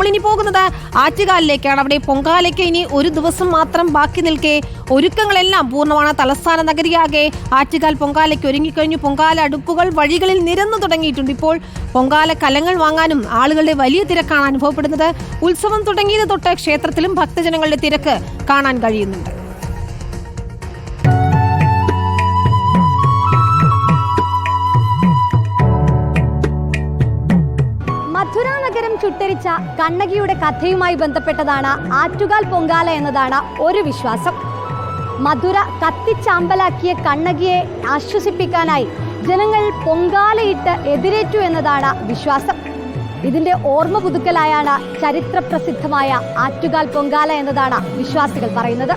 നമ്മളിനി പോകുന്നത് ആറ്റുകാലിലേക്കാണ്. അവിടെ പൊങ്കാലയ്ക്ക് ഇനി ഒരു ദിവസം മാത്രം ബാക്കി നിൽക്കെ ഒരുക്കങ്ങളെല്ലാം പൂർണ്ണമാണ്. തലസ്ഥാന നഗരിയാകെ ആറ്റുകാൽ പൊങ്കാലയ്ക്ക് ഒരുങ്ങിക്കഴിഞ്ഞു. പൊങ്കാല അടുപ്പുകൾ വഴികളിൽ നിരന്നു തുടങ്ങിയിട്ടുണ്ട്. ഇപ്പോൾ പൊങ്കാല കലങ്ങൾ വാങ്ങാനും ആളുകളുടെ വലിയ തിരക്കാണ് അനുഭവപ്പെടുന്നത്. ഉത്സവം തുടങ്ങിയത് തൊട്ട് ക്ഷേത്രത്തിലും ഭക്തജനങ്ങളുടെ തിരക്ക് കാണാൻ കഴിയുന്നുണ്ട്. മധുര നഗരം ചുട്ടരിച്ച കണ്ണകിയുടെ കഥയുമായി ബന്ധപ്പെട്ടതാണ് ആറ്റുകാൽ പൊങ്കാല എന്നതാണ് ഒരു വിശ്വാസം. മധുര കത്തിച്ചാമ്പലാക്കിയ കണ്ണകിയെ ആശ്വസിപ്പിക്കാനായി ജനങ്ങൾ പൊങ്കാലയിട്ട് എതിരേറ്റു എന്നതാണ് വിശ്വാസം. ഇതിന്റെ ഓർമ്മ പുതുക്കലായാണ് ചരിത്രപ്രസിദ്ധമായ ആറ്റുകാൽ പൊങ്കാല എന്നതാണ് വിശ്വാസികൾ പറയുന്നത്.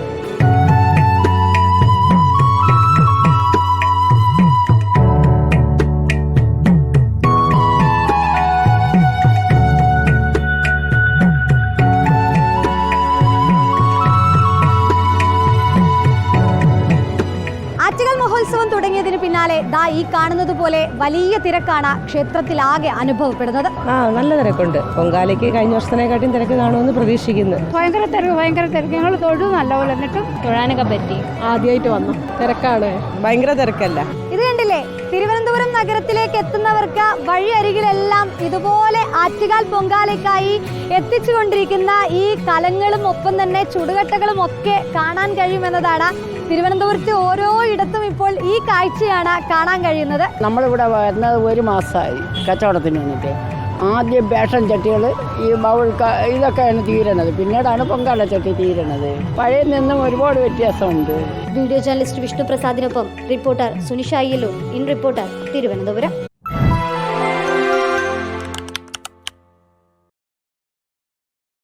ആറ്റുകാൽ മഹോത്സവം തുടങ്ങിയതിന് പിന്നാലെ ദാ ഈ കാണുന്നത് പോലെ വലിയ തിരക്കാണ് ക്ഷേത്രത്തിലാകെ അനുഭവപ്പെടുന്നത്. നല്ല തിരക്കുണ്ട്. പൊങ്കാലയ്ക്ക് കഴിഞ്ഞ വർഷത്തിനെക്കാട്ടും തിരക്ക് കാണുമെന്ന് പ്രതീക്ഷിക്കുന്നു. ഭയങ്കര തിരക്ക്. ഞങ്ങൾ തൊഴു നല്ലപോലെ, എന്നിട്ടും തൊഴാനൊക്കെ പറ്റി. ആദ്യമായിട്ട് വന്നു. തിരക്കാണ്, ഭയങ്കര തിരക്കല്ല. ഇത് കണ്ടില്ലേ, തിരുവനന്തപുരം നഗരത്തിലേക്ക് എത്തുന്നവർക്ക് വഴിയരികിലെല്ലാം ഇതുപോലെ ആറ്റുകാൽ പൊങ്കാലയ്ക്കായി എത്തിച്ചുകൊണ്ടിരിക്കുന്ന ഈ കലങ്ങളും ഒപ്പം തന്നെ ചുടുകട്ടകളും ഒക്കെ കാണാൻ കഴിയുമെന്നതാണ്. തിരുവനന്തപുരത്തെ ഓരോ ഇടത്തും ഇപ്പോൾ ഈ കാഴ്ചയാണ് കാണാൻ കഴിയുന്നത്. നമ്മളിവിടെ വരുന്നത് ഒരു മാസമായി കച്ചവടത്തിന് വേണ്ടിയിട്ട്. ആദ്യം ബേഷൻ ചട്ടികൾ, ഈ ബൗൾ ഇതൊക്കെയാണ് തീരണത്. പിന്നീടാണ് പൊങ്കാല ചട്ടി തീരണത്. പഴയ നിന്നും ഒരുപാട് വ്യത്യാസമുണ്ട്. വീഡിയോ ജേർണലിസ്റ്റ് വിഷ്ണു പ്രസാദിനൊപ്പം reporter Sunisha Ayyallur, in reporter, Thiruvananthapuram.